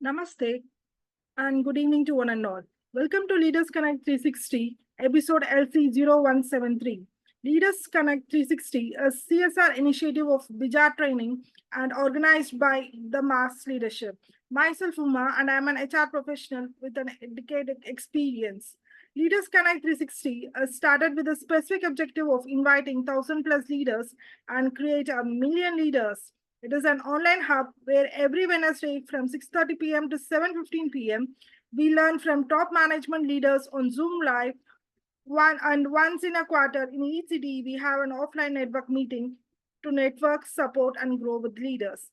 Namaste and good evening to one and all. Welcome to Leaders Connect 360, episode LC0173. Leaders Connect 360, a CSR initiative of Bija training and organized by the Mass Leadership. Myself, Uma, and I'm an HR professional with a decade experience. Leaders Connect 360 started with a specific objective of inviting 1,000 plus leaders and create a million leaders. It is an online hub where every Wednesday from 6:30 p.m. to 7:15 p.m. we learn from top management leaders on Zoom Live. Once in a quarter in each city, we have an offline network meeting to network, support, and grow with leaders.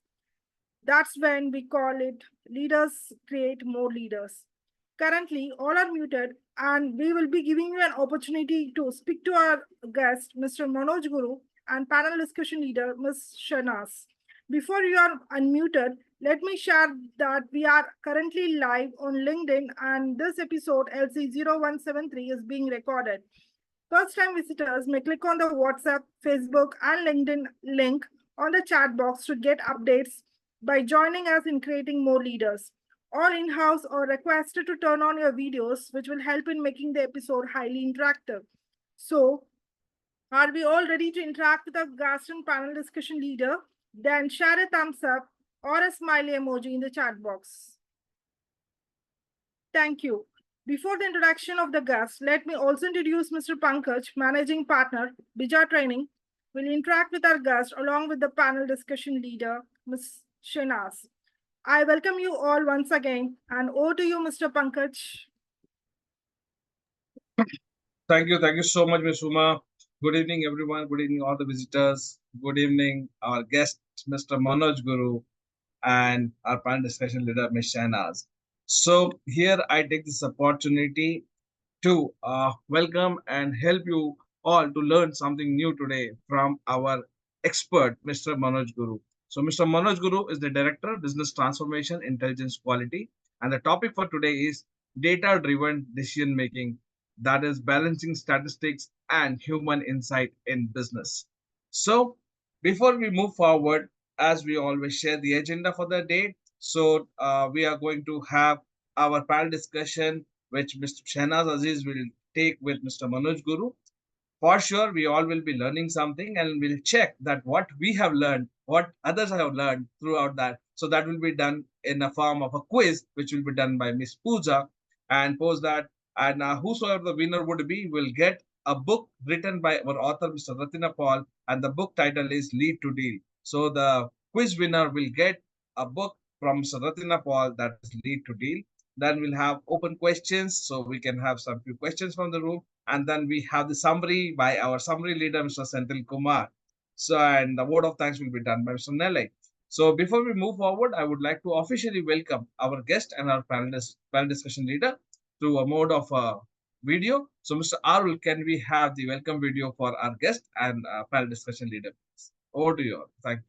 That's when we call it Leaders Create More Leaders. Currently, all are muted, and we will be giving you an opportunity to speak to our guest, Mr. Manoj Guru, and panel discussion leader, Ms. Shahnaz. Before you are unmuted, let me share that we are currently live on LinkedIn and this episode LC0173 is being recorded. First-time visitors may click on the WhatsApp, Facebook, and LinkedIn link on the chat box to get updates by joining us in creating more leaders. All in-house or requested to turn on your videos, which will help in making the episode highly interactive. So, are we all ready to interact with our guest and panel discussion leader? Then share a thumbs up or a smiley emoji in the chat box. Thank you. Before the introduction of the guest, let me also introduce Mr. Pankaj, Managing Partner, Bija Training, will interact with our guest along with the panel discussion leader, Ms. Shahnaz. I welcome you all once again and over to you, Mr. Pankaj. Thank you so much, Ms. Uma. Good evening, everyone. Good evening, all the visitors. Good evening, our guest, Mr. Manoj Guru, and our panel discussion leader, Ms. Shahnaz. So here I take this opportunity to welcome and help you all to learn something new today from our expert, Mr. Manoj Guru. So Mr. Manoj Guru is the Director of Business Transformation, Intelligence Quality, and the topic for today is data-driven decision-making, that is balancing statistics and human insight in business. So before we move forward, as we always share the agenda for the day, so we are going to have our panel discussion, which Mr. Shahnaz Azez will take with Mr. Manoj Guru. For sure, we all will be learning something and we'll check that what we have learned, what others have learned throughout that. So that will be done in a form of a quiz, which will be done by Miss Pooja, and post that. And whosoever the winner would be will get a book written by our author, Mr. Ratina Paul, and the book title is Lead to Deal. So the quiz winner will get a book from Mr. Ratina Paul, that is Lead to Deal. Then we'll have open questions, so we can have some few questions from the room. And then we have the summary by our summary leader, Mr. Senthil Kumar. So, and the word of thanks will be done by Mr. Nele. So before we move forward, I would like to officially welcome our guest and our panel discussion leader through a mode of video. So Mr. Arul, can we have the welcome video for our guest and panel discussion leader? Over to you all. Thank you.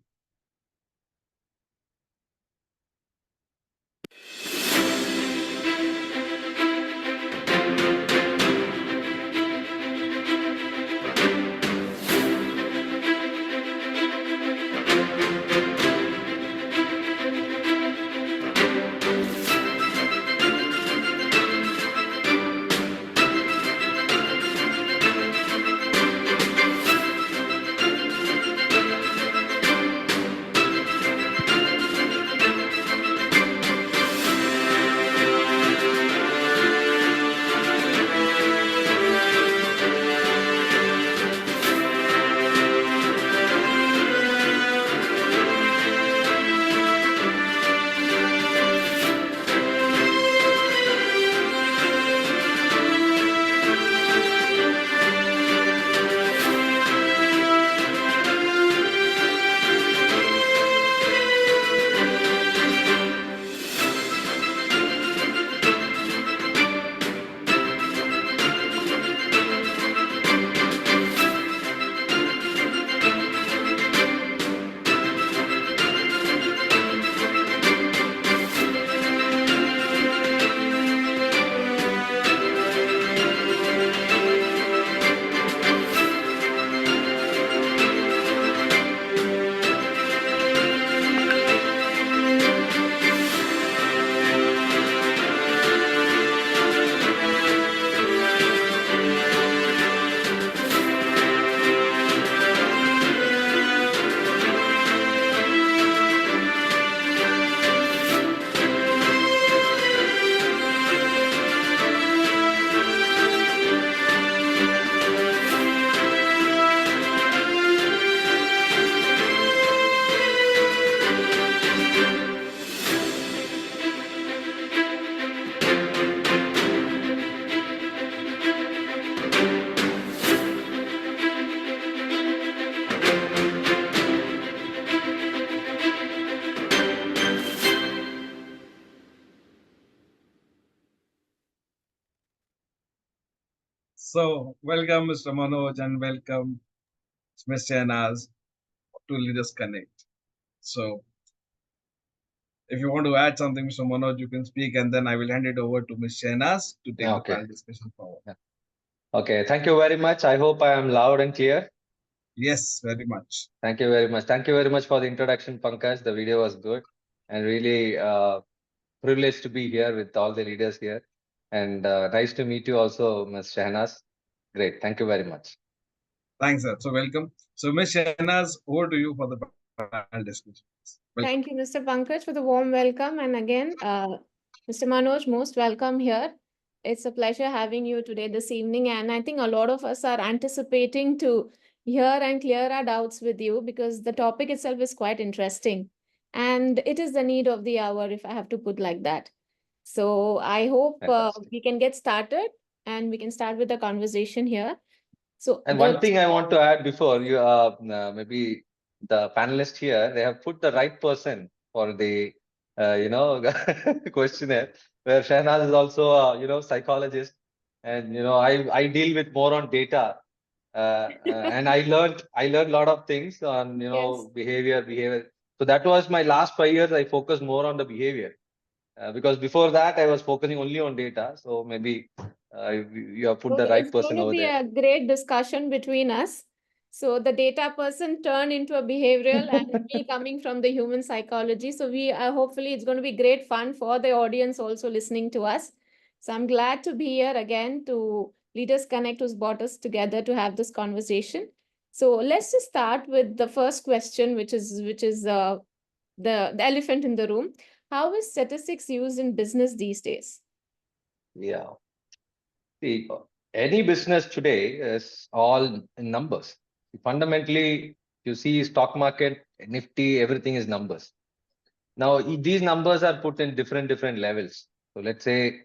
So, welcome, Mr. Manoj, and welcome, Ms. Shahnaz, to Leaders Connect. So, if you want to add something, Mr. Manoj, you can speak, and then I will hand it over to Ms. Shahnaz to take the Okay. panel discussion forward. Yeah. Okay. Thank you very much. I hope I am loud and clear. Yes, very much. Thank you very much. Thank you very much for the introduction, Pankaj. The video was good and really privileged to be here with all the leaders here. And nice to meet you also, Ms. Shahnaz. Great. Thank you very much. Thanks, sir. So, welcome. So, Ms. Shahnaz, over to you for the panel discussion. Welcome. Thank you, Mr. Pankaj, for the warm welcome. And again, Mr. Manoj, most welcome here. It's a pleasure having you today this evening. And I think a lot of us are anticipating to hear and clear our doubts with you because the topic itself is quite interesting. And it is the need of the hour, if I have to put like that. So I hope Fantastic. we can get started and we can start with the conversation here. So And the one thing I want to add before you, maybe the panelists here, they have put the right person for the, questionnaire. Where Shahnaz is also, psychologist, and I deal with more on data, and I learned a lot of things on yes. behavior. So that was my last 5 years. I focused more on the behavior. Because before that I was focusing only on data. So maybe you have put So the right it's person going to over be there. a great discussion between us. So the data person turned into a behavioral and me coming from the human psychology. So we hopefully it's going to be great fun for the audience also listening to us. So I'm glad to be here again to Leaders Connect who's brought us together to have this conversation. So let's just start with the first question, which is the elephant in the room. How is statistics used in business these days? Yeah. See, any business today is all in numbers. Fundamentally, you see stock market, Nifty, everything is numbers. Now, these numbers are put in different levels. So let's say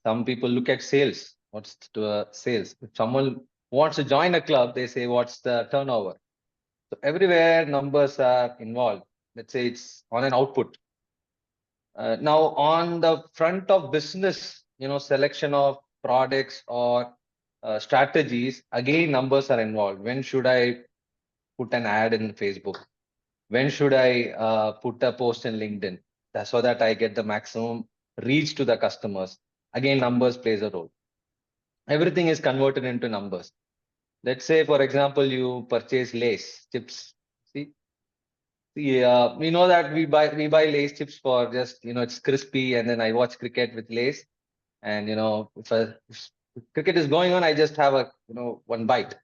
some people look at sales. What's the sales? If someone wants to join a club, they say, what's the turnover? So everywhere numbers are involved. Let's say it's on an output. Now, on the front of business, selection of products or strategies, again, numbers are involved. When should I put an ad in Facebook? When should I put a post in LinkedIn so that I get the maximum reach to the customers? Again, numbers plays a role. Everything is converted into numbers. Let's say, for example, you purchase Lays chips. See, we know that we buy Lays chips for just it's crispy, and then I watch cricket with Lays, and if cricket is going on, I just have a one bite.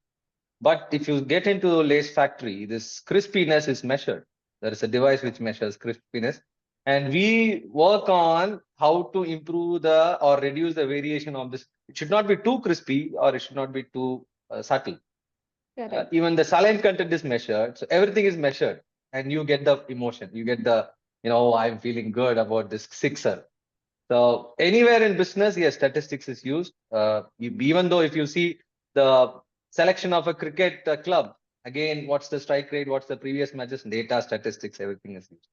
But if you get into Lays factory, this crispiness is measured. There is a device which measures crispiness, and we work on how to improve the or reduce the variation of this. It should not be too crispy or it should not be too subtle. Correct. Even the saline content is measured, so everything is measured, and you get the emotion. You get the I'm feeling good about this sixer. So anywhere in business, yes, statistics is used. Even though if you see the selection of a cricket club, again, what's the strike rate, what's the previous matches, data, statistics, everything is used.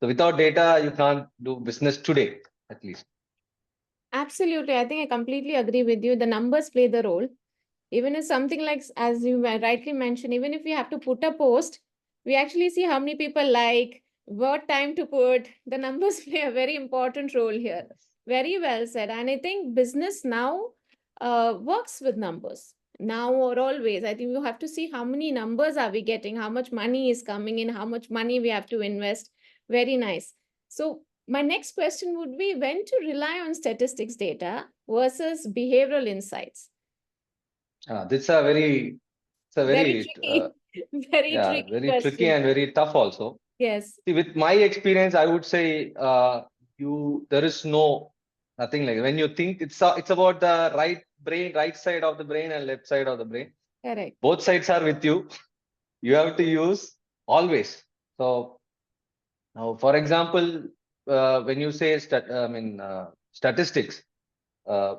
So without data, you can't do business today, at least. Absolutely. I think I completely agree with you. The numbers play the role. Even if something like, as you rightly mentioned, even if we have to put a post, we actually see how many people like, what time to put. The numbers play a very important role here. Very well said. And I think business now works with numbers. Now or always. I think you have to see how many numbers are we getting, how much money is coming in, how much money we have to invest. Very nice. So my next question would be when to rely on statistics data versus behavioral insights. This is a very, it's a Very very, tricky, very yeah, tricky very tricky question. and very tough also. Yes, See, with my experience, I would say there is nothing like when you think it's about the right side of the brain and left side of the brain. correct. Both sides are with you. You have to use always. So now, for example, when you say statistics, uh,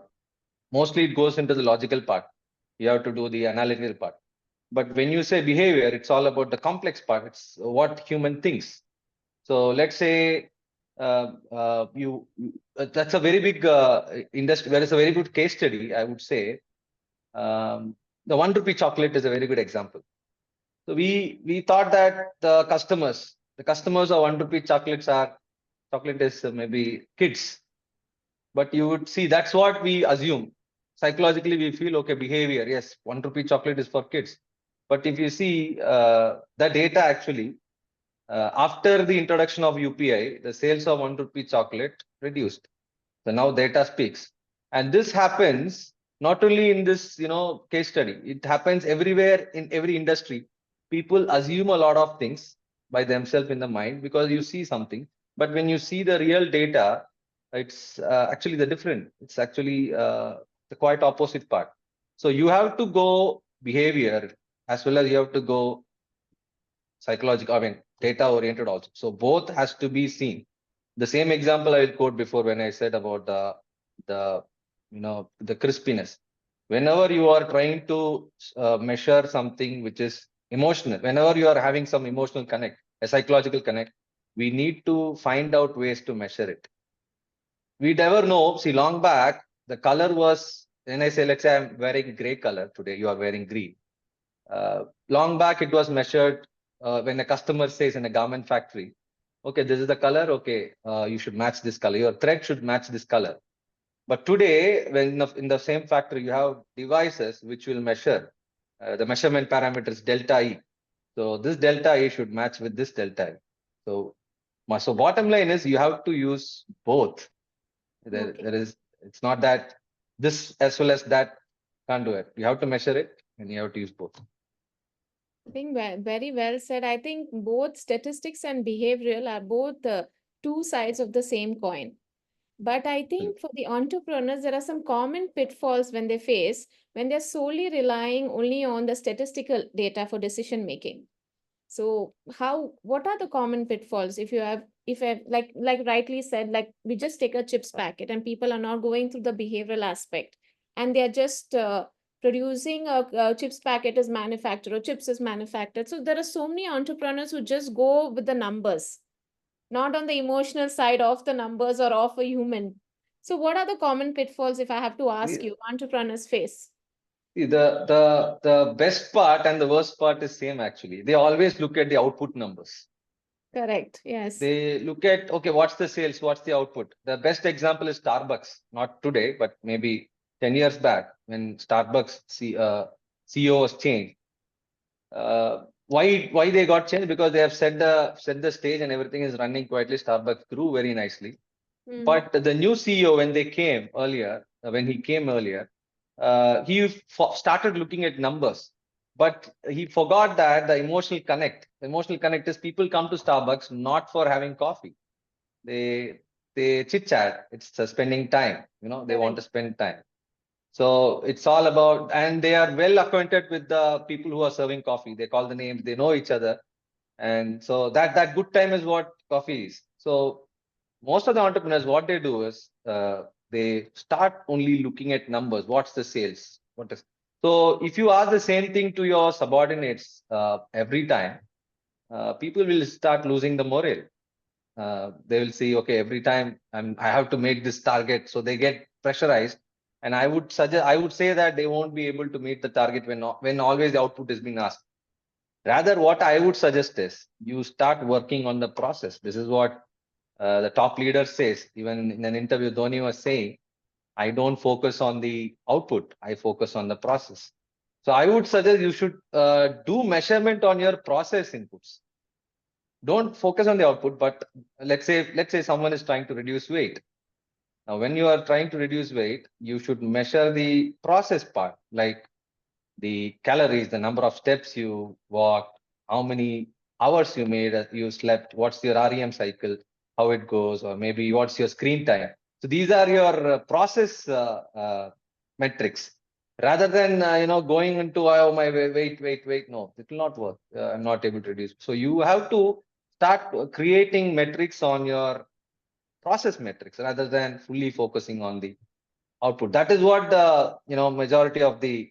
mostly it goes into the logical part. You have to do the analytical part. But when you say behavior, it's all about the complex part. It's what human thinks. So let's say that's a very big industry. There is a very good case study, I would say. The 1 rupee chocolate is a very good example. So we thought that the customers of 1 rupee chocolate is maybe kids, but you would see that's what we assume. Psychologically, we feel okay, behavior, yes, 1 rupee chocolate is for kids. But if you see the data actually, after the introduction of UPI, the sales of 1 rupee chocolate reduced. So now data speaks. And this happens not only in this, case study, it happens everywhere in every industry. People assume a lot of things by themselves in the mind because you see something. But when you see the real data, it's actually the different. It's actually the quite opposite part. So you have to go behavior as well as you have to go psychological, data oriented also. So both has to be seen. The same example I will quote before when I said about the crispiness. Whenever you are trying to measure something which is emotional, whenever you are having some emotional connect, a psychological connect, we need to find out ways to measure it. We never know. See, long back, the color was, when I say, let's say I'm wearing gray color today, you are wearing green. Long back, it was measured when a customer says in a garment factory, okay, this is the color, okay, you should match this color. Your thread should match this color. But today, when in the same factory, you have devices which will measure the measurement parameters delta E. So this delta E should match with this delta E. So bottom line is you have to use both. It's not that this as well as that can't do it. You have to measure it and you have to use both. I think very well said. I think both statistics and behavioral are both two sides of the same coin. But I think for the entrepreneurs, there are some common pitfalls when they face when they're solely relying only on the statistical data for decision making. So what are the common pitfalls if like rightly said, like we just take a chips packet and people are not going through the behavioral aspect and they're just producing a chips packet is manufactured or chips is manufactured. So there are so many entrepreneurs who just go with the numbers, not on the emotional side of the numbers or of a human. So what are the common pitfalls, if I have to ask you, entrepreneurs face? The best part and the worst part is same actually. They always look at the output numbers. Correct. Yes. They look at, okay, what's the sales, what's the output? The best example is Starbucks, not today, but maybe 10 years back when Starbucks CEO was changed. Why they got changed? Because they have set the stage and everything is running quietly. Starbucks grew very nicely. But the new CEO, when he came earlier, he started looking at numbers, but he forgot that the emotional connect. The emotional connect is people come to Starbucks not for having coffee. They chit chat. It's spending time. They want to spend time. So it's all about, and they are well acquainted with the people who are serving coffee. They call the names. They know each other, and so that good time is what coffee is. So most of the entrepreneurs, what they do is they start only looking at numbers. What's the sales? So if you ask the same thing to your subordinates every time, people will start losing the morale. They will see, okay, every time I have to make this target, so they get pressurized. And I would say that they won't be able to meet the target when always the output is being asked. Rather, what I would suggest is you start working on the process. This is what the top leader says. Even in an interview, Dhoni was saying, I don't focus on the output. I focus on the process. So I would suggest you should do measurement on your process inputs. Don't focus on the output, but let's say someone is trying to reduce weight. Now, when you are trying to reduce weight, you should measure the process part, like the calories, the number of steps you walked, how many hours you slept, what's your REM cycle, how it goes, or maybe what's your screen time. So these are your process metrics. Rather than going into my weight, no, it will not work. I'm not able to reduce. So you have to start creating metrics on your process metrics rather than fully focusing on the output. That is what the majority of the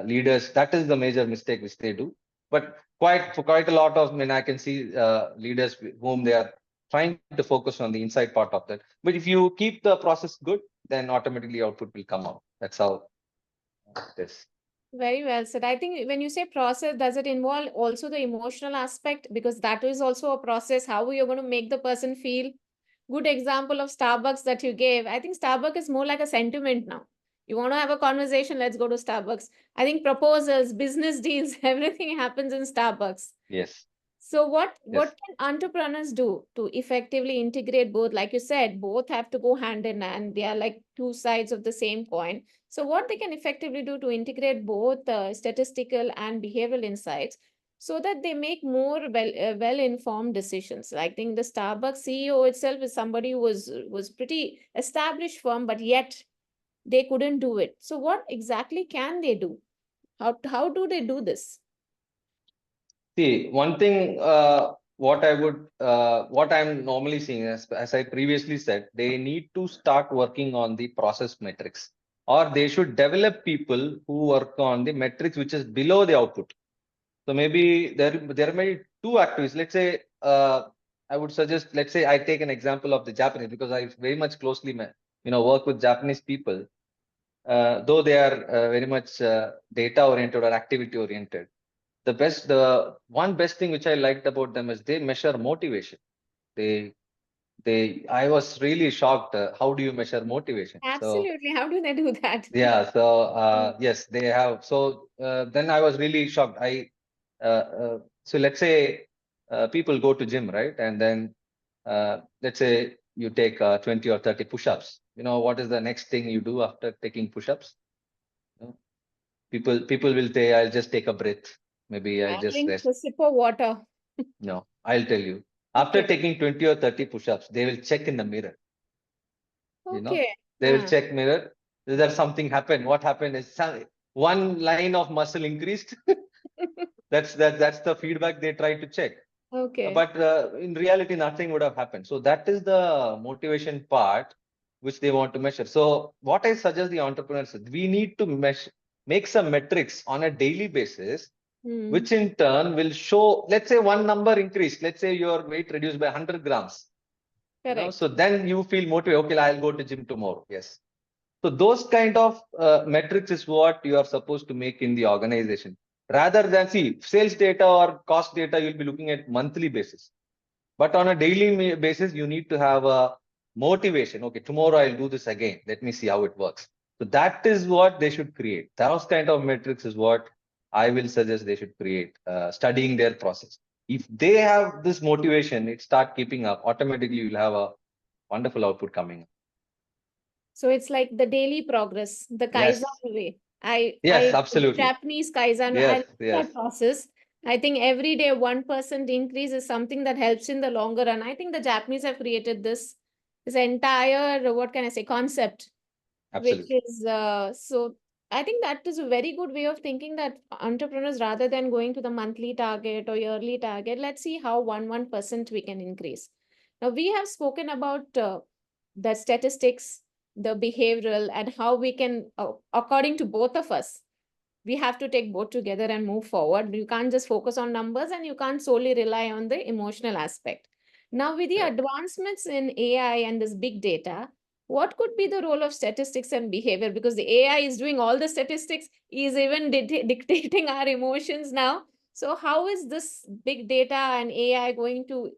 leaders, that is the major mistake which they do. But quite a lot of, I can see leaders whom they are trying to focus on the inside part of that. But if you keep the process good, then automatically output will come out. That's how Yes. Very well said. I think when you say process, does it involve also the emotional aspect? Because that is also a process, how you're going to make the person feel. Good example of Starbucks that you gave. I think Starbucks is more like a sentiment now. You want to have a conversation, let's go to Starbucks. I think proposals, business deals, everything happens in Starbucks. Yes. So what Yes. can entrepreneurs do to effectively integrate both? Like you said, both have to go hand in hand. They are like two sides of the same coin. So what they can effectively do to integrate both statistical and behavioral insights so that they make more well-informed decisions. I think the Starbucks CEO itself is somebody who was pretty established firm, but yet they couldn't do it. So what exactly can they do? How do they do this? See, one thing, what I'm normally seeing, as I previously said, they need to start working on the process metrics, or they should develop people who work on the metrics which is below the output. So maybe there may be two activities. Let's say, I would suggest, let's say I take an example of the Japanese, because I very much closely, work with Japanese people, though they are very much data oriented or activity oriented. The one best thing which I liked about them is they measure motivation. I was really shocked. How do you measure motivation? So Absolutely. How do they do that? yeah, so yes, they have. So then I was really shocked. So let's say people go to gym, right? And then let's say you take 20 or 30 push-ups. You know what is the next thing you do after taking push-ups? You know, people will say, I'll just take a breath. Maybe I'll just Drink rest. a sip of water. No, I'll tell you. After Okay. taking 20 or 30 push-ups, they will check in the mirror. Okay. They will check mirror. Is there something happened? What happened is one line of muscle increased. That's the feedback they try to check. Okay. But in reality, nothing would have happened. So that is the motivation part which they want to measure. So what I suggest the entrepreneurs is, we need to make some metrics on a daily basis, Hmm. which in turn will show, let's say one number increased, let's say your weight reduced by 100 grams. Correct. So then you feel motivated. Okay, I'll go to gym tomorrow. Yes. So those kind of metrics is what you are supposed to make in the organization. Rather than, see, sales data or cost data, you'll be looking at monthly basis. But on a daily basis, you need to have a motivation. Okay, tomorrow I'll do this again. Let me see how it works. So that is what they should create. Those kind of metrics is what I will suggest they should create, studying their process. If they have this motivation, it start keeping up, automatically you'll have a wonderful output coming up. So it's like the daily progress, the Yes. Kaizen way. Yes, absolutely. Japanese Kaizen, I Yes, like yes. that process. I think every day 1% increase is something that helps in the longer run. I think the Japanese have created this entire, what can I say, concept, which Absolutely. is so I think that is a very good way of thinking, that entrepreneurs, rather than going to the monthly target or yearly target, let's see how 1% we can increase. Now we have spoken about the statistics, the behavioral, and how we can, according to both of us, we have to take both together and move forward. You can't just focus on numbers, and you can't solely rely on the emotional aspect. Now, with the advancements in AI and this big data, what could be the role of statistics and behavior? Because the AI is doing all the statistics, is even dictating our emotions now. So, how is this big data and AI going to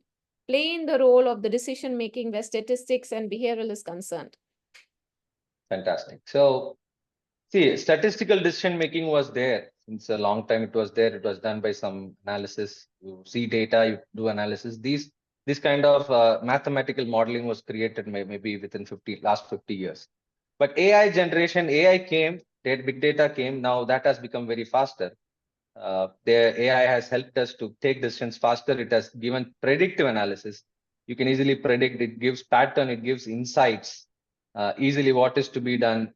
play in the role of the decision making where statistics and behavioral is concerned? Fantastic. So see, statistical decision making was there since a long time. It was there. It was done by some analysis. You see data, you do analysis. This kind of mathematical modeling was created maybe within last 50 years. But AI generation, AI came, big data came. Now that has become very faster. The AI has helped us to take decisions faster. It has given predictive analysis. You can easily predict. It gives pattern. It gives insights. Easily what is to be done,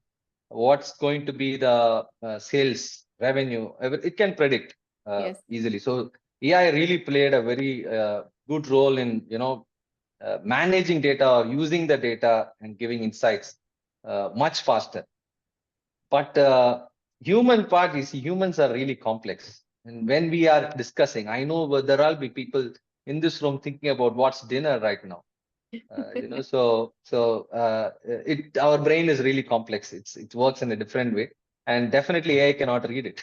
what's going to be the sales revenue. It can predict Yes. easily. So AI really played a very good role in managing data or using the data and giving insights much faster. But human part is, humans are really complex. And when we are discussing, I know there will be people in this room thinking about what's dinner right now. So our brain is really complex. It works in a different way. and definitely AI cannot read it.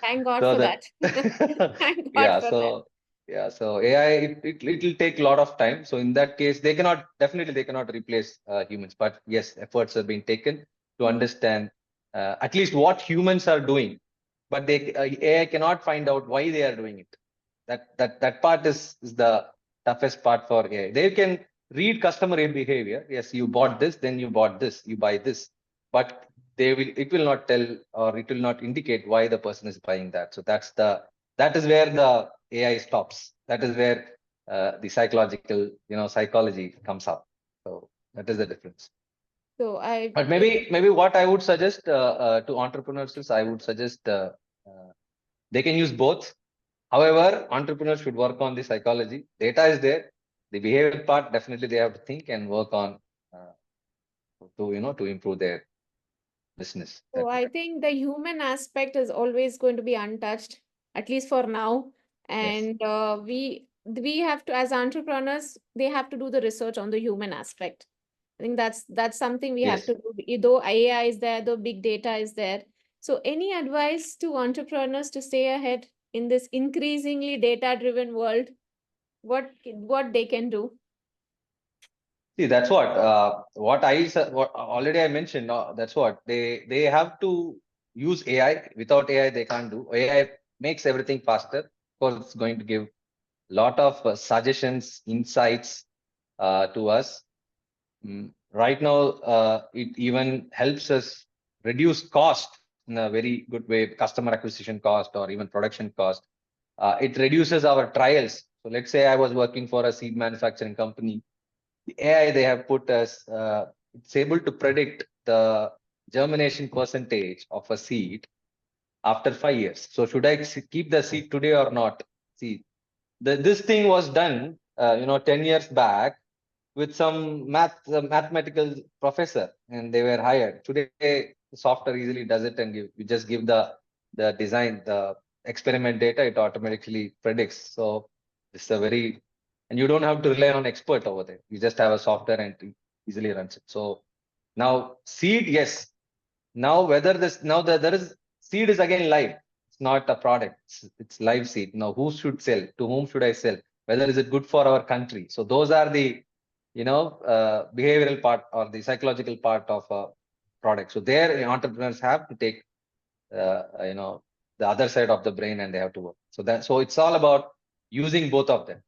Thank God So for that, that. Thank God yeah, for that. so AI, it will take a lot of time. So in that case, they cannot replace humans. But yes, efforts have been taken to understand at least what humans are doing. But AI cannot find out why they are doing it. That part is the toughest part for AI. They can read customer behavior. Yes, you bought this, then you bought this, you buy this, but it will not tell, or it will not indicate why the person is buying that. So that is where the AI stops. That is where the psychology comes up. So that is the difference. So But maybe what I would suggest to entrepreneurs is, I would suggest they can use both. However, entrepreneurs should work on the psychology. Data is there. The behavior part, definitely they have to think and work on to improve their business. So I think the human aspect is always going to be untouched, at least for now. Yes. And we have to, as entrepreneurs, they have to do the research on the human aspect. I think that's something we have Yes. to do. Though AI is there, though big data is there. So any advice to entrepreneurs to stay ahead in this increasingly data-driven world? What they can do? See, that's what already I mentioned. That's what they have to use AI. Without AI, they can't do. AI makes everything faster. Of course, it's going to give lot of suggestions, insights to us. Right now, it even helps us reduce cost in a very good way, customer acquisition cost or even production cost. It reduces our trials. So let's say I was working for a seed manufacturing company. The AI they have put us, it's able to predict the germination percentage of a seed after 5 years. So should I keep the seed today or not? See, this thing was done, 10 years back with some mathematical professor, and they were hired. Today, the software easily does it, and you just give the design, the experiment data, it automatically predicts. So it's a very, and you don't have to rely on expert over there. You just have a software and it easily runs it. So now seed, yes. Now whether there is seed is again live. It's not a product. It's live seed. Now who should sell? To whom should I sell? Whether is it good for our country? So those are the behavioral part or the psychological part of a product. So there, entrepreneurs have to take the other side of the brain, and they have to work. So it's all about using both of them.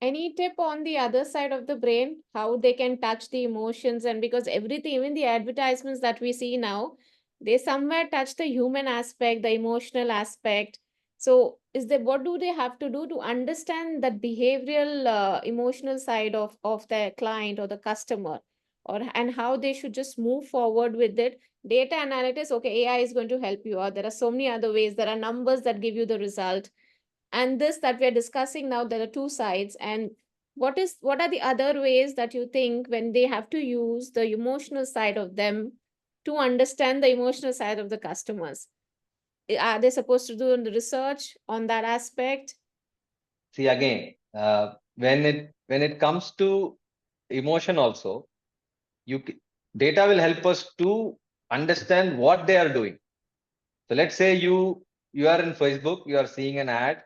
Any tip on the other side of the brain, how they can touch the emotions? And because everything, even the advertisements that we see now, they somewhere touch the human aspect, the emotional aspect. So what do they have to do to understand that behavioral, emotional side of their client or the customer, and how they should just move forward with it? Data analytics, okay, AI is going to help you out. There are so many other ways. There are numbers that give you the result, and this that we're discussing now, there are two sides. And what are the other ways that you think when they have to use the emotional side of them to understand the emotional side of the customers? Are they supposed to do the research on that aspect? See, again, when it comes to emotion also, data will help us to understand what they are doing. So let's say you are in Facebook, you are seeing an ad,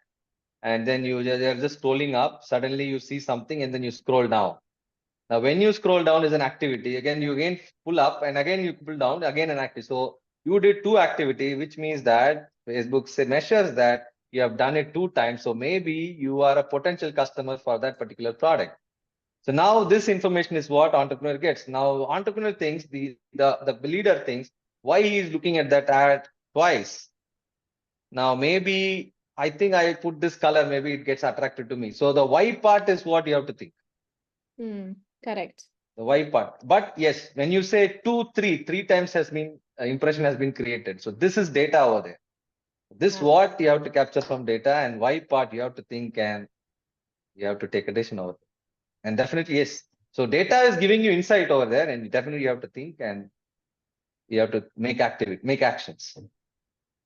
and then you are just scrolling up. Suddenly you see something, and then you scroll down. Now, when you scroll down is an activity. Again, you pull up, and again you pull down. Again an activity. So you did two activity, which means that Facebook measures that you have done it 2 times. So maybe you are a potential customer for that particular product. So now this information is what entrepreneur gets. Now entrepreneur thinks, the leader thinks, why he is looking at that ad twice. Now maybe I think I put this color, maybe it gets attracted to me. So the why part is what you have to think. Correct. The why part. But yes, when you say 2, 3 times has been impression has been created. So this is data over there. This what you have to capture from data, and why part you have to think, and you have to take a decision over there. And definitely yes. So data is giving you insight over there, and definitely you have to think, and you have to make actions.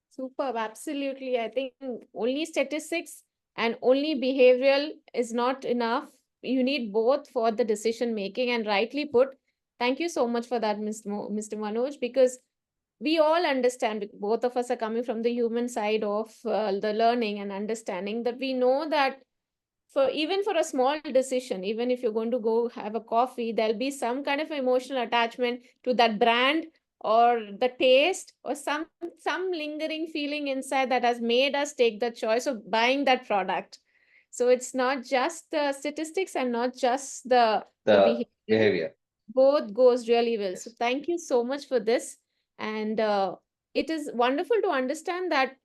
Superb. Absolutely. I think only statistics and only behavioral is not enough. You need both for the decision making, and rightly put. Thank you so much for that, Mr. Manoj, because we all understand, both of us are coming from the human side of the learning and understanding, that we know that even for a small decision, even if you're going to go have a coffee, there'll be some kind of emotional attachment to that brand or the taste or some lingering feeling inside that has made us take the choice of buying that product. So it's not just the statistics and not just the behavior. Both goes really well. So thank you so much for this. And it is wonderful to understand that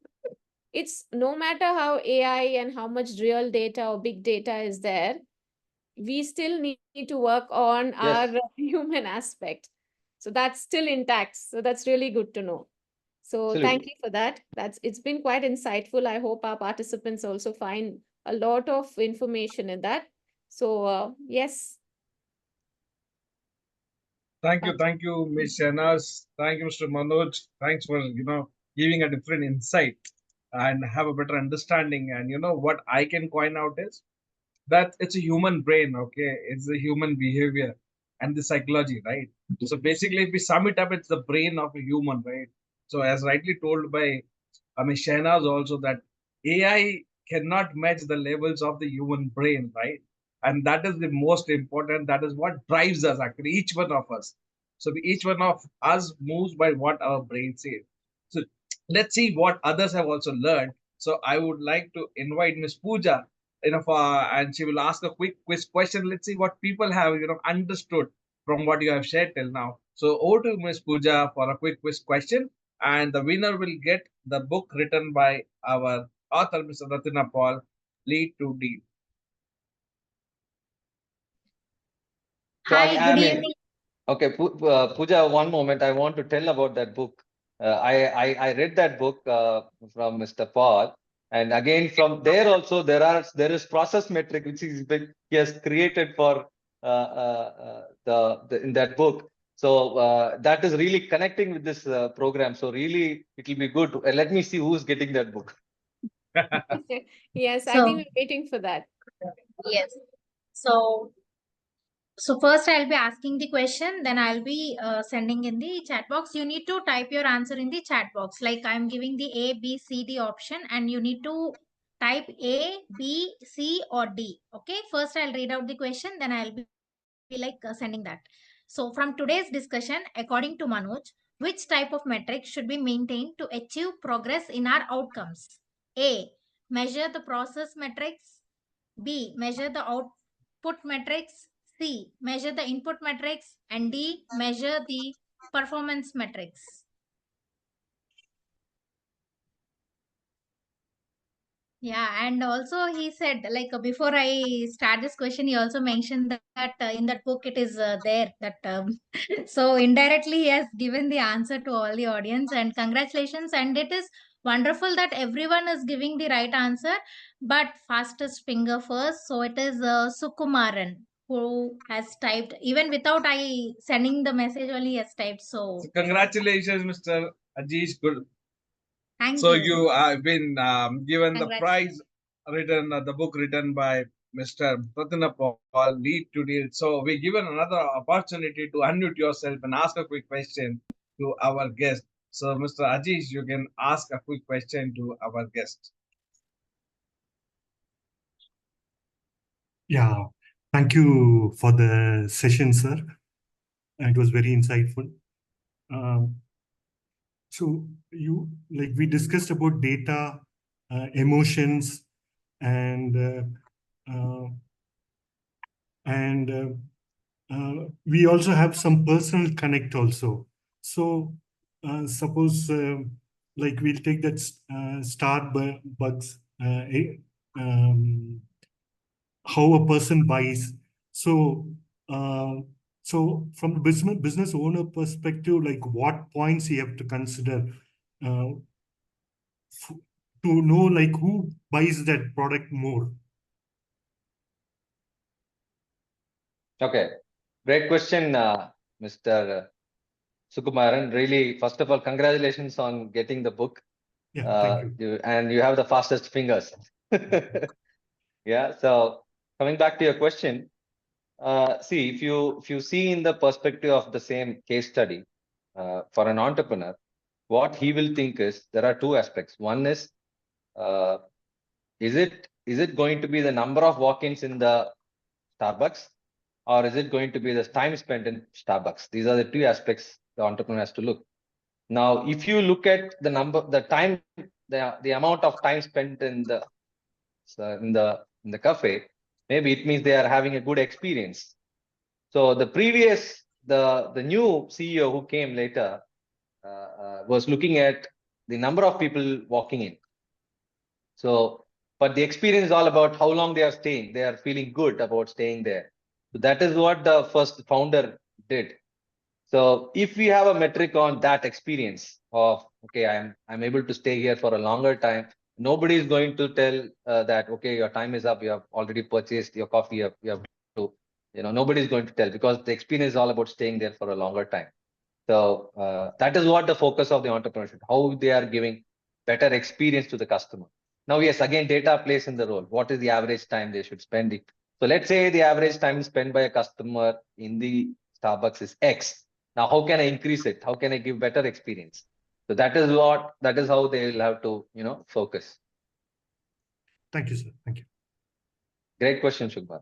it's no matter how AI and how much real data or big data is there, we still need to work on our human aspect. So that's still intact. So that's really good to know. So thank you for that. It's been quite insightful. I hope our participants also find a lot of information in that. So yes. Thank you, Ms. Shahnaz. Thank you, Mr. Manoj. Thanks for giving a different insight and have a better understanding. And what I can coin out is that it's a human brain, okay? It's a human behavior and the psychology, right? So basically, if we sum it up, it's the brain of a human, right? So as rightly told by Shahnaz also, that AI cannot match the levels of the human brain, right? And that is the most important. That is what drives us, actually, each one of us. So each one of us moves by what our brain says. So let's see what others have also learned. So I would like to invite Miss Pooja, and she will ask a quick quiz question. Let's see what people have, understood from what you have shared till now. So over to Miss Pooja for a quick quiz question, and the winner will get the book written by our author, Mr. Ratina Paul, Lead to Deal. So Hi, good evening. Okay, Pooja, one moment. I want to tell about that book. I read that book from Mr. Paul, and again from there also there is process metric which he has created for the in that book. So that is really connecting with this program. So really, it will be good. Let me see who's getting that book. Yes, I think we're waiting for that. Yes. So first I'll be asking the question, then I'll be sending in the chat box. You need to type your answer in the chat box. Like I'm giving the A, B, C, D option, and you need to type A, B, C, or D. Okay. First I'll read out the question, then I'll be sending that. So from today's discussion, according to Manoj, which type of metric should be maintained to achieve progress in our outcomes? A, measure the process metrics. B, measure the output metrics. C, measure the input metrics. And D, measure the performance metrics. Yeah, and also he said, like before I start this question, he also mentioned that in that book it is there. That so indirectly he has given the answer to all the audience, and congratulations. And it is wonderful that everyone is giving the right answer, but fastest finger first. So it is Sukumaran who has typed, even without I sending the message, only he has typed. So congratulations, Mr. Ajish. Good. Thank so you. you have been given the prize written, the book written by Mr. Pratina Paul, Lead to Deal. So we given another opportunity to unmute yourself and ask a quick question to our guest. So Mr. Ajish, you can ask a quick question to our guest. Yeah, thank you for the session, sir. It was very insightful. So we discussed about data, emotions, and we also have some personal connect also. So suppose we'll take that Starbucks, how a person buys. So from the business owner perspective, like what points you have to consider to know like who buys that product more. Okay, great question, Mr. Sukumaran. Really, first of all, congratulations on getting the book. Yeah, thank you. And you have the fastest fingers. Yeah. So coming back to your question, see, if you see in the perspective of the same case study for an entrepreneur, what he will think is there are two aspects. One is it going to be the number of walk-ins in the Starbucks, or is it going to be the time spent in Starbucks? These are the two aspects the entrepreneur has to look. Now, if you look at the amount of time spent in the cafe, maybe it means they are having a good experience. So the new CEO who came later was looking at the number of people walking in. So, but the experience is all about how long they are staying. They are feeling good about staying there. So that is what the first founder did. So if we have a metric on that experience of, okay, I'm able to stay here for a longer time, nobody is going to tell that, okay, your time is up, you have already purchased your coffee, you have to, nobody is going to tell, because the experience is all about staying there for a longer time. So that is what the focus of the entrepreneurship, how they are giving better experience to the customer. Now, yes, again, data plays in the role. What is the average time they should spend it? So let's say the average time spent by a customer in the Starbucks is X. Now, how can I increase it? How can I give better experience? So that is how they will have to, focus. Thank you, sir. Thank you. Great question, Shubha.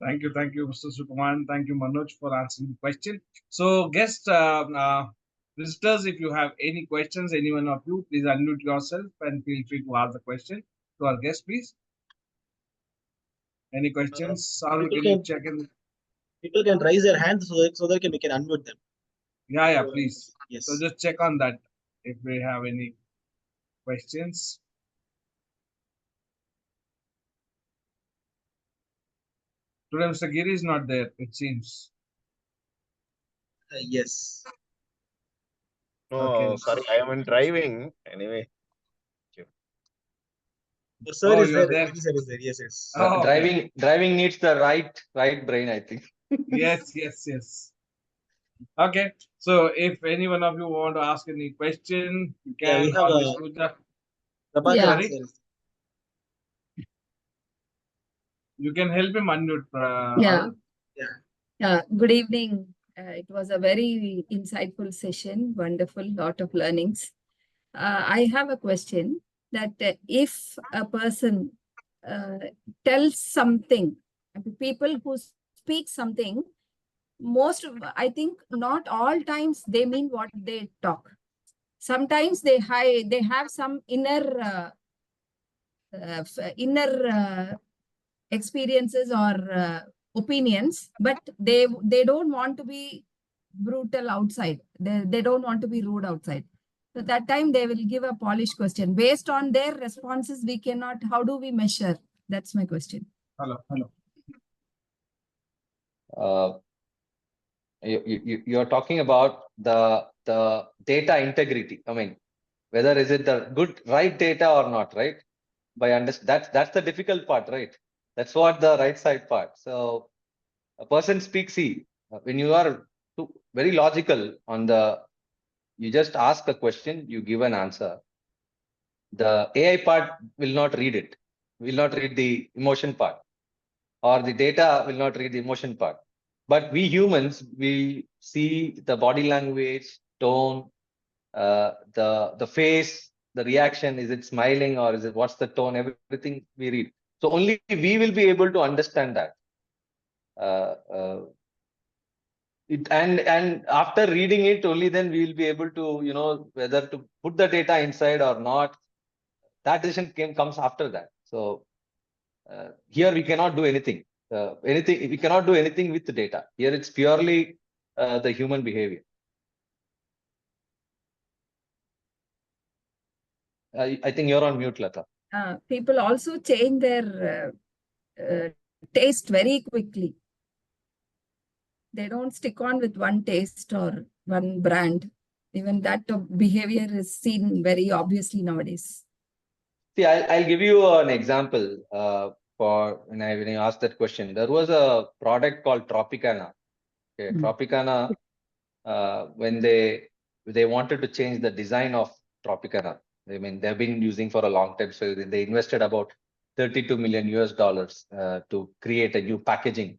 Thank you, Mr. Sukuman. Thank you, Manoj, for answering the question. So, guest visitors, if you have any questions, any one of you, please unmute yourself and feel free to ask the question to our guest, please. Any questions? Or can you check in? People can raise their hands so that we can unmute them. Yeah, please. Yes. So just check on that if we have any questions. Today, Mr. Giri is not there, it seems. Yes. No, Okay. sorry, I am driving. Anyway. The sir is you're there. there. Sir is there. Yes. Oh, Driving needs the right brain, I think. Yes. Okay. So if any one of you want to ask any question, you can. We have Sorry? You can help him unmute. Yeah. Good evening. It was a very insightful session. Wonderful, lot of learnings. I have a question that if a person tells something, people who speak something, I think not all times they mean what they talk. Sometimes they have some inner experiences or opinions, but they don't want to be brutal outside. They don't want to be rude outside. So that time they will give a polished question. Based on their responses, we cannot, how do we measure? That's my question. Hello. You're talking about the data integrity. I mean, whether is it the right data or not, right? That's the difficult part, right? That's what the right side part. So a person speaks, when you are very logical you just ask a question, you give an answer. The AI part will not read it, will not read the emotion part, or the data will not read the emotion part. But we humans, we see the body language, tone, the face, the reaction. Is it smiling or what's the tone? Everything we read. So only we will be able to understand that. And after reading it, only then we will be able to, whether to put the data inside or not. That decision comes after that. So here we cannot do anything. We cannot do anything with the data. Here it's purely the human behavior. I think you're on mute, Lata. People also change their taste very quickly. They don't stick on with one taste or one brand. Even that behavior is seen very obviously nowadays. See, I'll give you an example for when you asked that question. There was a product called Tropicana. Okay, Tropicana, when they wanted to change the design of Tropicana, I mean, they've been using for a long time. So they invested about $32 million to create a new packaging.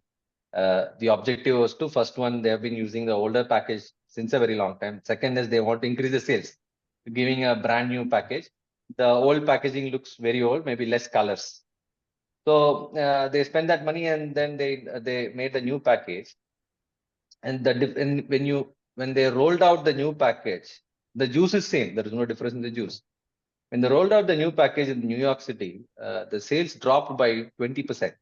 The objective was first one, they have been using the older package since a very long time. Second is they want to increase the sales, giving a brand new package. The old packaging looks very old, maybe less colors. So they spend that money and then they made the new package. And when they rolled out the new package, the juice is same. There is no difference in the juice. When they rolled out the new package in New York City, the sales dropped by 20%.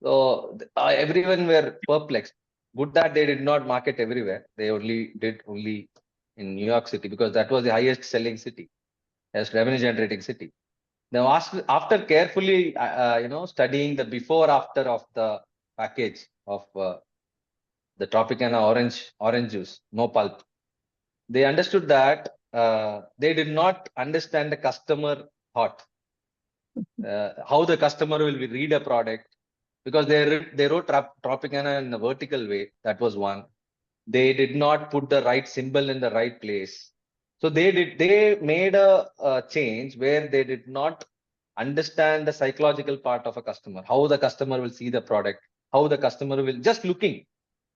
So everyone were perplexed. Good that they did not market everywhere. They did only in New York City because that was the highest selling city, highest revenue generating city. Now, after carefully, studying the before after of the package of the Tropicana orange juice, no pulp, they understood that they did not understand the customer thought, how the customer will read a product, because they wrote Tropicana in a vertical way. That was one. They did not put the right symbol in the right place. So they made a change where they did not understand the psychological part of a customer, how the customer will see the product, how the customer will just looking.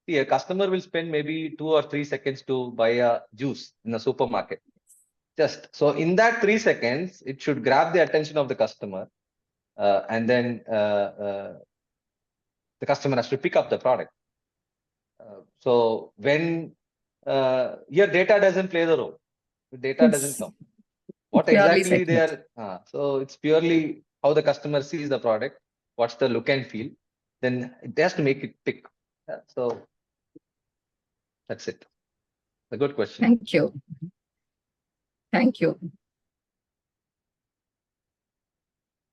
See, a customer will spend maybe 2 or 3 seconds to buy a juice in a supermarket. Just so in that 3 seconds, it should grab the attention of the customer, and then the customer has to pick up the product. So when your data doesn't play the role, data doesn't come. What Purely exactly they are? So it's purely how the customer sees the product, what's the look and feel, then it has to make it tick. So that's it. A good question. Thank you. Thank you.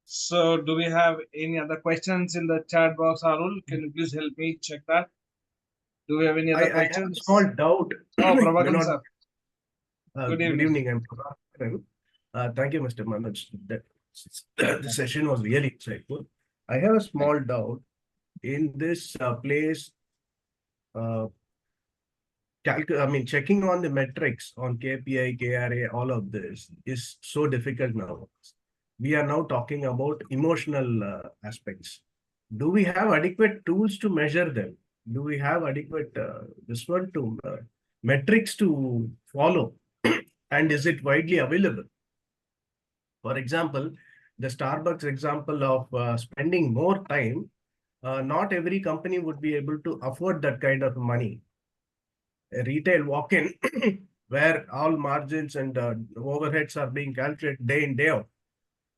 So do we have any other questions in the chat box, Arul? Can you please help me check that? Do we have any other I have a questions? small doubt. Oh, May Prabhakaran not- sir. Good Good evening. evening. I'm Prabhakaran. Thank you, Mr. Manoj. The session was really insightful. I have a small doubt in this place. Checking on the metrics on KPI, KRA, all of this is so difficult now. We are now talking about emotional aspects. Do we have adequate tools to measure them? Do we have adequate metrics to follow? And is it widely available? For example, the Starbucks example of spending more time, not every company would be able to afford that kind of money. A retail walk-in where all margins and overheads are being calculated day in, day out.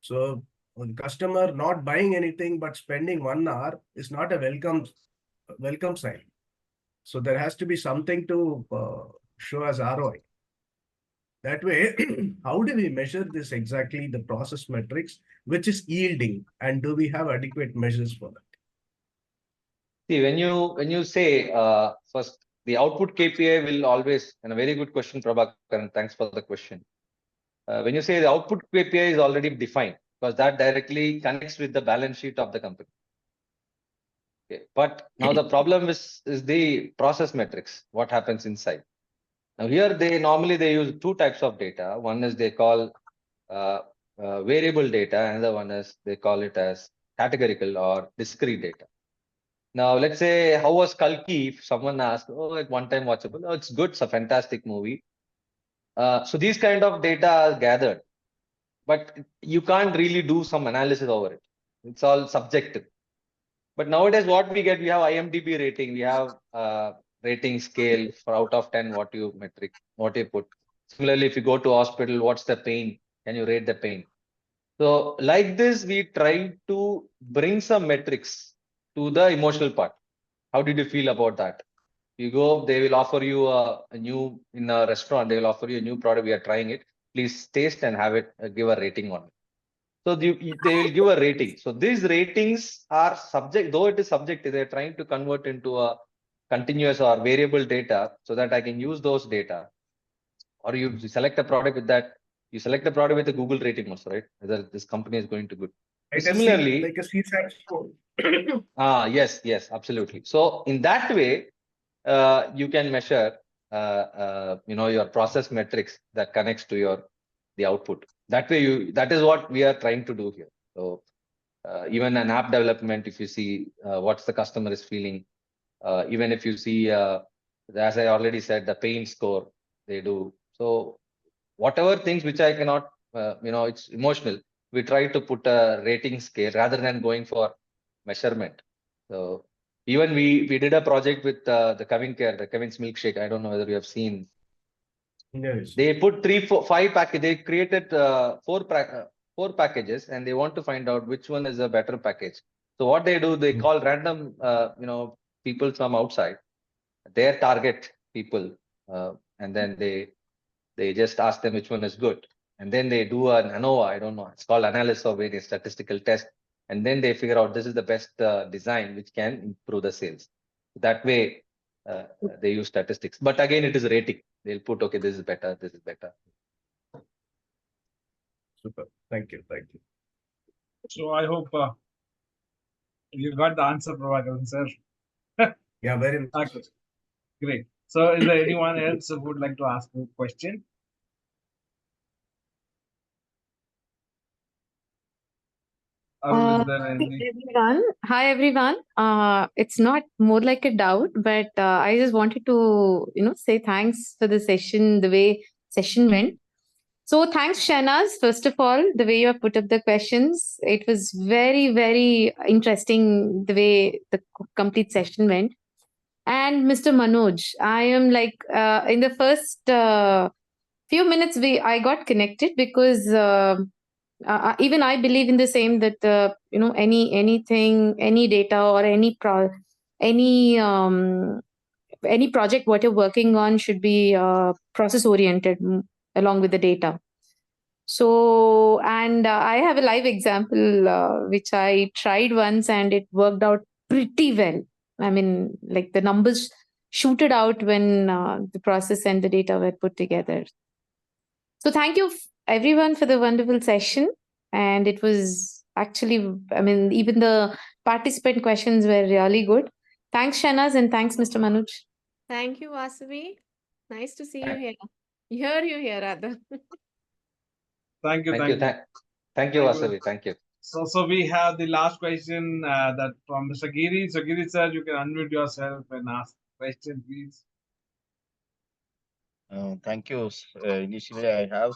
So the customer not buying anything but spending 1 hour is not a welcome sign. So there has to be something to show as ROI. That way, how do we measure this exactly, the process metrics, which is yielding, and do we have adequate measures for that? See, when you say first, the output KPI will always, and a very good question, Prabhakaran, thanks for the question. When you say the output KPI is already defined, because that directly connects with the balance sheet of the company. Okay. But now the problem is the process metrics, what happens inside. Now here normally they use 2 types of data. One is they call variable data, another one is they call it as categorical or discrete data. Now, let's say, how was Kalki? If someone asked, oh, like one time watchable, oh, it's good, it's a fantastic movie. So these kind of data are gathered, but you can't really do some analysis over it. It's all subjective. But nowadays, what we get, we have IMDb rating, we have rating scale for out of 10, what you put. Similarly, if you go to hospital, what's the pain? Can you rate the pain? So like this, we try to bring some metrics to the emotional part. How did you feel about that? You go, they will offer you in a restaurant, they will offer you a new product. We are trying it. Please taste and have it, give a rating on it. So they will give a rating. So these ratings are subject, though it is subjective, they're trying to convert into a continuous or variable data so that I can use those data. Or you select a product with that, you select the product with a Google rating also, right? Whether this company is going to good. Similarly, like a CSAT score. Yes, absolutely. So in that way, you can measure, your process metrics that connects to the output. That way, that is what we are trying to do here. So even an app development, if you see what's the customer is feeling, even if you see As I already said, the pain score they do. So whatever things which I cannot, it's emotional. We try to put a rating scale rather than going for measurement. So even we did a project with the Kevin's milkshake. I don't know whether you have seen. Yes. They put 3, 4, 5 package. They created 4 packages, and they want to find out which one is a better package. So what they do, they call random, people from outside, their target people, and then they just ask them which one is good, and then they do an ANOVA. I don't know. It's called analysis of various statistical test, and then they figure out this is the best design which can improve the sales. That way, they use statistics. But again, it is a rating. They'll put, okay, this is better, this is better. Super. Thank you. Thank you. So I hope you got the answer, Prabhakaran, sir. Yeah, very much. Okay. Great. So is there anyone else who would like to ask a question? Or is there any? Hi everyone. It's not more like a doubt, but I just wanted to, say thanks for the session, the way session went. So thanks, Shahnaz, first of all, the way you have put up the questions. It was very, very interesting the way the complete session went. And Mr. Manoj, I am like in the first few minutes I got connected because even I believe in the same that anything, any data or any project what you're working on should be process oriented along with the data. So, and I have a live example which I tried once and it worked out pretty well. I mean, like the numbers shooted out when the process and the data were put together. So thank you everyone for the wonderful session. And it was actually, I mean, even the participant questions were really good. Thanks, Shahnaz, and thanks, Mr. Manoj. Thank you, Vasavi. Nice to see you here. Hear you here, rather. Thank you. Thank you, Vasavi. Thank you. So we have the last question that from Mr. Giri. So Giri sir, you can unmute yourself and ask question, please. Thank you. Initially, I have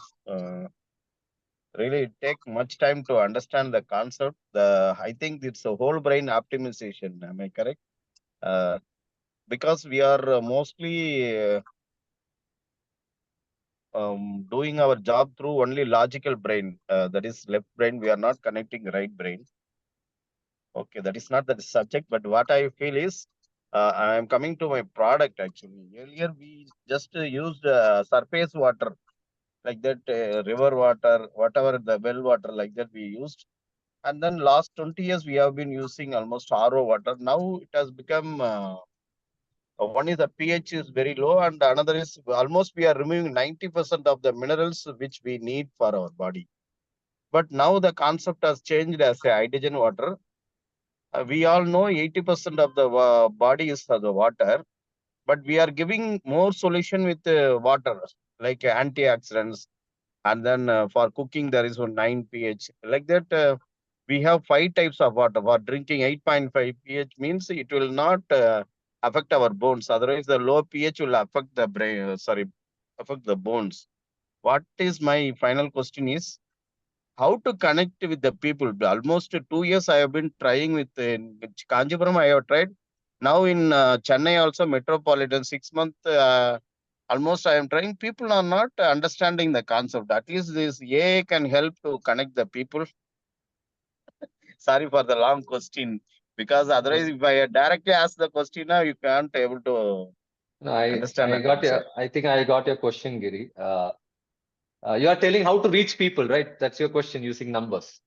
really take much time to understand the concept. I think it's a whole brain optimization. Am I correct? Because we are mostly doing our job through only logical brain. That is left brain. We are not connecting right brain. Okay, that is not the subject. But what I feel is, I am coming to my product actually. Earlier we just used surface water, like that, river water, whatever the well water, like that we used. And then last 20 years we have been using almost RO water. Now it has become one is the pH is very low, and another is almost we are removing 90% of the minerals which we need for our body. But now the concept has changed as a hydrogen water. We all know 80% of the body is for the water, but we are giving more solution with water, like antioxidants. And then for cooking, there is one 9 pH. Like that, we have 5 types of water. For drinking 8.5 pH means it will not affect our bones. Otherwise, the low pH will affect the brain. Affect the bones. What is my final question is, how to connect with the people? Almost 2 years I have been trying with Kanjipuram. I have tried. Now in Chennai also metropolitan 6 months. Almost I am trying. People are not understanding the concept. At least this AI can help to connect the people. Sorry for the long question, because otherwise if I directly ask the question now, you can't able to understand. I think I got your question, Giri. You are telling how to reach people, right? That's your question using numbers.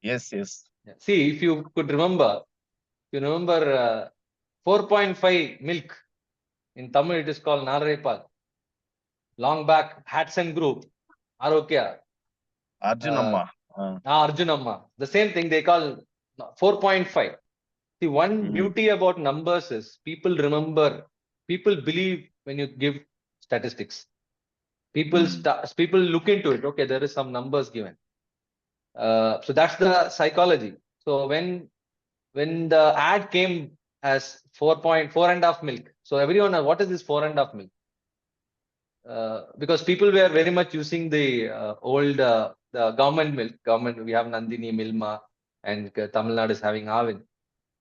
Yes. Yeah. See, if you could remember, 4.5 milk. In Tamil, it is called Nalrepa. Long back, Hatson Group, Arokya. Arjunamma. Arjunamma. The same thing they call 4.5. See, one beauty about numbers is people remember, people believe when you give statistics. People look into it. Okay, there is some numbers given. So that's the psychology. So when the ad came as 4.5 milk, So everyone, what is this 4.5 milk? Because people were very much using the old the government milk. We have Nandini, Milma, and Tamil Nadu is having Avin.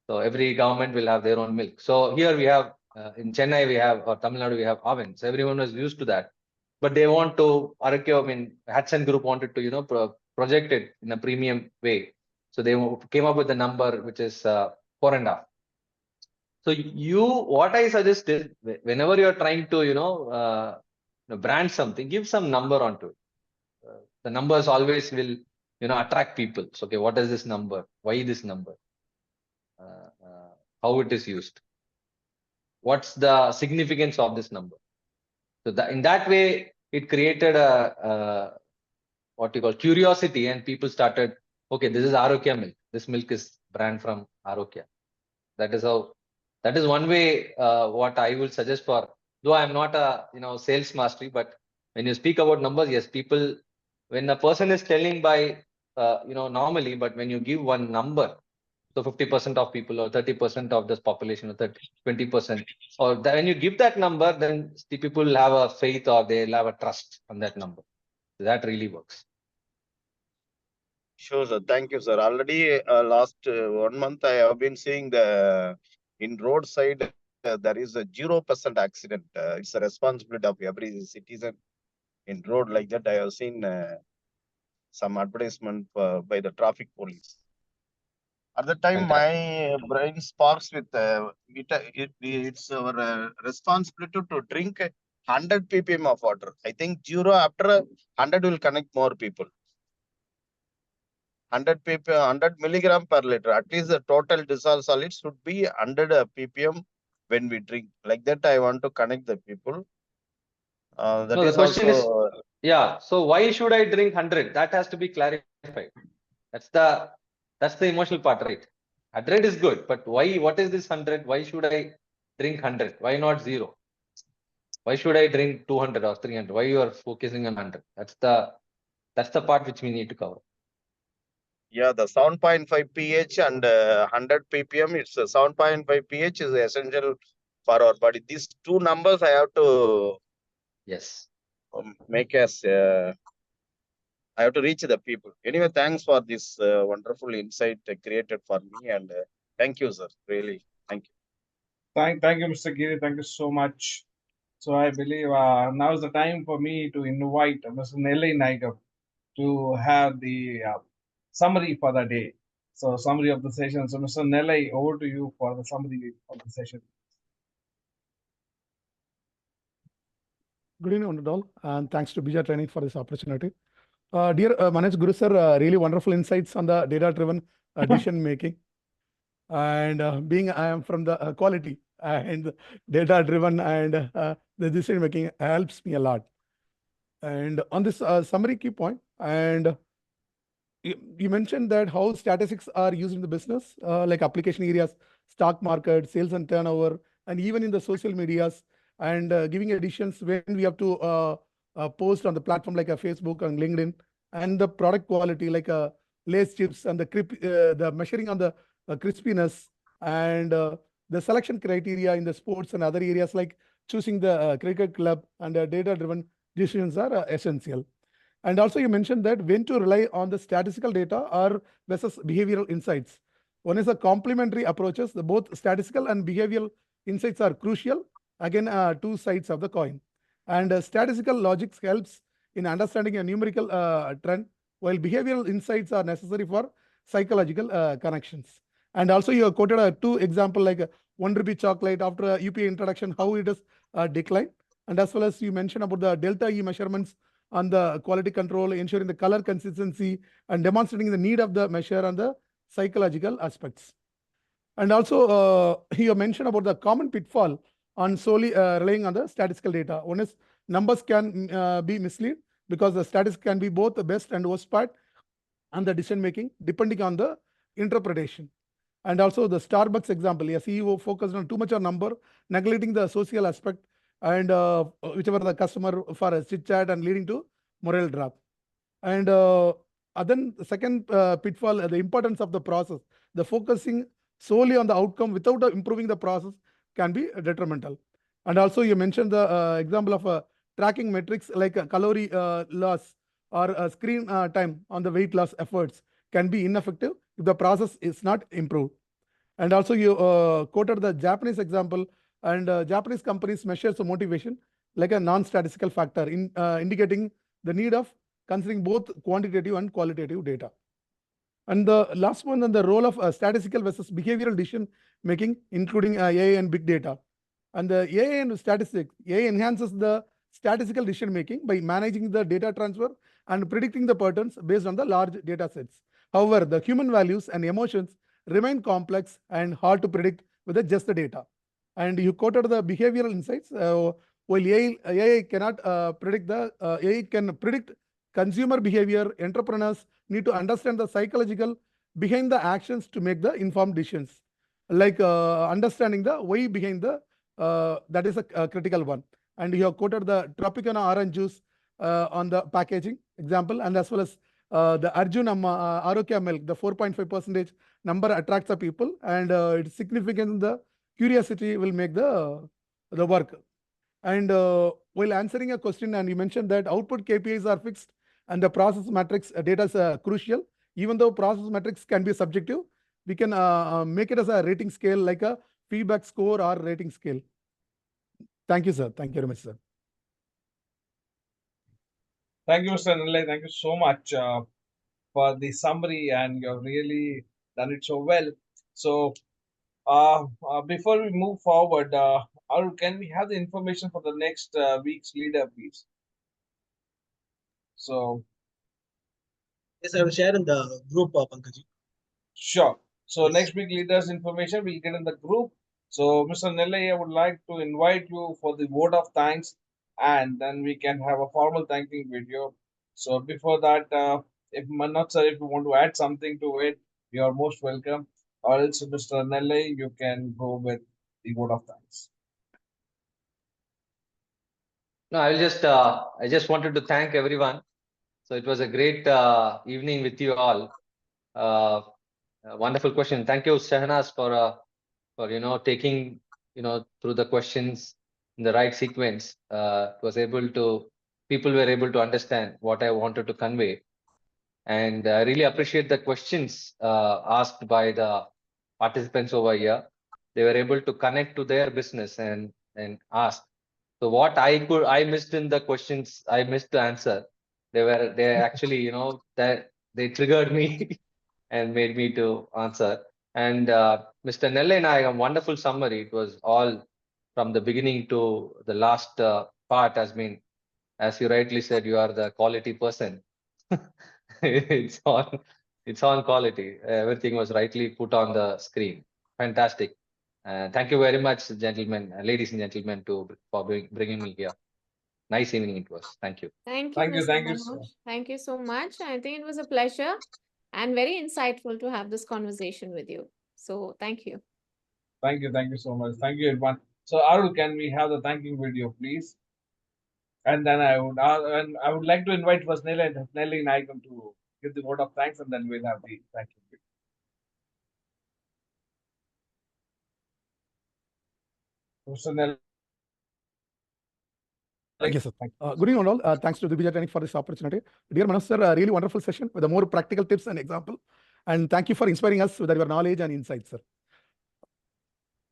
So every government will have their own milk. So here we have in Chennai we have, or Tamil Nadu we have Avin. So everyone was used to that. But they want to, Hudson Group wanted to project it in a premium way. So they came up with a number which is 4.5. So what I suggest is whenever you are trying to brand something, give some number onto it. The numbers always will attract people. So okay, what is this number? Why this number? How it is used? What's the significance of this number? So in that way, it created a what you call curiosity, and people started, okay, this is Arokya milk. This milk is brand from Arokya. That is one way what I will suggest for, though I'm not a sales mastery, but when you speak about numbers, yes, people, when a person is telling by normally, but when you give one number, so 50% of people or 30% of this population or 20%, or when you give that number, then the people will have a faith or they'll have a trust on that number. So that really works. Sure, sir. Thank you, sir. Already last 1 month, I have been seeing in roadside, there is a 0% accident. It's a responsibility of every citizen in road like that. I have seen some advertisement by the traffic police. At the time, my brain sparks with it's our responsibility to drink 100 ppm of water. I think 0 after 100 will connect more people. 100 ppm, 100 milligram per liter. At least the total dissolved solid should be 100 ppm when we drink. Like that, I want to connect the people. That is the question also... is, yeah. So why should I drink 100? That has to be clarified. That's the emotional part, right? 100 is good, but why? What is this 100? Why should I drink 100? Why not 0? Why should I drink 200 or 300? Why you are focusing on 100? That's the part which we need to cover. Yeah, the 7.5 pH and 100 ppm. It's 7.5 pH is essential for our body. These two numbers I have to make as I have to reach the people. Anyway, thanks for this wonderful insight created for me, and thank you, sir. Really, thank you. Thank you, Mr. Giri. Thank you so much. So I believe now is the time for me to invite Mr. Nelly Naigam to have the summary for the day. So summary of the session. So Mr. Nelly, over to you for the summary of the session. Good evening, all, and thanks to Bija Training for this opportunity. Dear Manoj Guru sir, really wonderful insights on the data-driven decision making. And being I am from the quality and data-driven and the decision making helps me a lot. And on this summary key point, and you mentioned that how statistics are used in the business, like application areas, stock market, sales and turnover, and even in the social medias, and giving additions when we have to post on the platform like a Facebook and LinkedIn, and the product quality like Lace chips and the measuring on the crispiness, and the selection criteria in the sports and other areas like choosing the cricket club and data-driven decisions are essential. And also you mentioned that when to rely on the statistical data or versus behavioral insights. One is a complementary approaches. Both statistical and behavioral insights are crucial. Again, two sides of the coin. And statistical logic helps in understanding a numerical trend, while behavioral insights are necessary for psychological connections. And also you have quoted two examples like 1 rupee chocolate after UPI introduction, how it is declined. And as well as you mentioned about the delta E measurements on the quality control, ensuring the color consistency and demonstrating the need of the measure and the psychological aspects. And also you mentioned about the common pitfall on solely relying on the statistical data. One is numbers can be mislead because the statistics can be both the best and worst part and the decision making depending on the interpretation. And also the Starbucks example, a CEO focused on too much on number, neglecting the social aspect and whichever the customer for a chit chat and leading to morale drop. And then the second pitfall, the importance of the process, the focusing solely on the outcome without improving the process can be detrimental. And also you mentioned the example of tracking metrics like calorie loss or screen time on the weight loss efforts can be ineffective if the process is not improved. And also you quoted the Japanese example, and Japanese companies measures the motivation like a non-statistical factor in indicating the need of considering both quantitative and qualitative data. And the last one on the role of statistical versus behavioral decision making, including AI and big data. And the AI and statistics, AI enhances the statistical decision making by managing the data transfer and predicting the patterns based on the large data sets. However, the human values and emotions remain complex and hard to predict with just the data. And you quoted the behavioral insights. While AI cannot predict AI can predict consumer behavior, entrepreneurs need to understand the psychological behind the actions to make the informed decisions. Like understanding the why behind the that is a critical one. And you have quoted the Tropicana orange juice on the packaging example, and as well as the Arjun Arokya milk, the 4.5% number attracts the people, and it's significant. The curiosity will make the work. And while answering a question, and you mentioned that output KPIs are fixed and the process metrics data is crucial. Even though process metrics can be subjective, we can make it as a rating scale, like a feedback score or rating scale. Thank you, sir. Thank you very much, sir. Thank you, Mr. Nillai. Thank you so much for the summary, and you've really done it so well. So, before we move forward, Arul, can we have the information for the next week's leader, please? So, Yes, I will share in the group, Pankaj. sure. So, Yes. next week leaders information we'll get in the group. So, Mr. Nillai, I would like to invite you for the vote of thanks, and then we can have a formal thanking video. So, before that, if Manoj sir, if you want to add something to it, you are most welcome. Or else, Mr. Nillai, you can go with the vote of thanks. No, I just wanted to thank everyone. So it was a great evening with you all. Wonderful question. Thank you, Shahnaz, for taking through the questions in the right sequence. People were able to understand what I wanted to convey, and I really appreciate the questions asked by the participants over here. They were able to connect to their business and ask. So what I missed in the questions, I missed the answer. They actually that they triggered me and made me to answer. And Mr. Nelle and I, a wonderful summary. It was all from the beginning to the last part has been, as you rightly said, you are the quality person. it's on quality. Everything was rightly put on the screen. Fantastic. Thank you very much, gentlemen, ladies and gentlemen, for bringing me here. Nice evening it was. Thank you. Thank you, Thank you, Mr. thank you, Manoj. sir. Thank you so much. I think it was a pleasure and very insightful to have this conversation with you. So thank you. Thank you so much. Thank you, everyone. So, Arul, can we have the thanking video, please? And then I would like to invite first Nelly and I to give the vote of thanks, and then we'll have the thanking video. Mr. Nelly. Thank you, sir. Good evening, all. Thanks to the Bija training for this opportunity. Dear Manoj sir, a really wonderful session with a more practical tips and example. And thank you for inspiring us with your knowledge and insights, sir.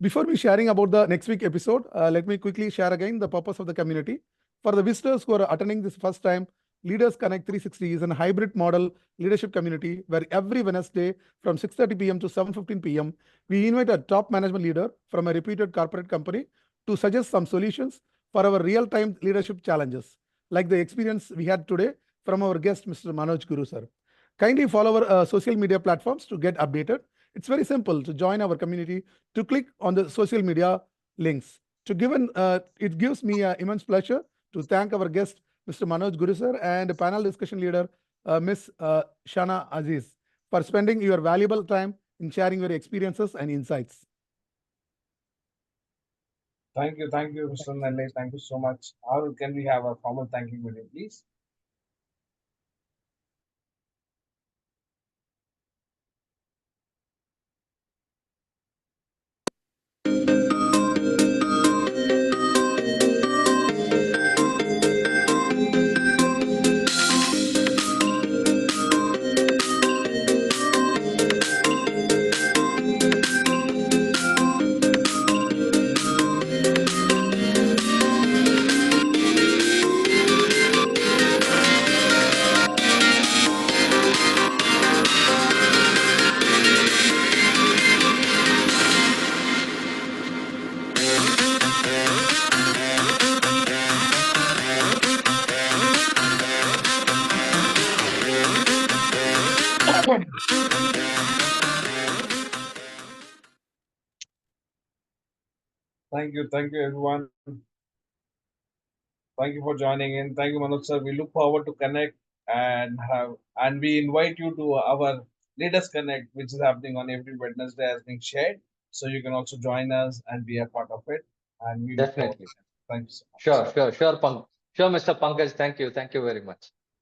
Before we sharing about the next week episode, let me quickly share again the purpose of the community. For the visitors who are attending this first time, Leaders Connect 360 is a hybrid model leadership community where every Wednesday from 6:30 p.m. to 7:15 p.m., we invite a top management leader from a reputed corporate company to suggest some solutions for our real-time leadership challenges, like the experience we had today from our guest, Mr. Manoj Guru, sir. Kindly follow our social media platforms to get updated. It's very simple to join our community, to click on the social media links. It gives me immense pleasure to thank our guest, Mr. Manoj Guru, sir, and panel discussion leader, Ms. Shahnaz Azez, for spending your valuable time in sharing your experiences and insights. Thank you, Mr. Nelly. Thank you so much. Arul, can we have a formal thanking video, please? Thank you everyone. Thank you for joining in. Thank you, Manoj sir. We look forward to connect and we invite you to our Leaders Connect, which is happening on every Wednesday, as being shared. So you can also join us and be a part of it. And we look forward to Definitely. it. Thank you so much. Sure, Mr. Pankaj. Thank you very much.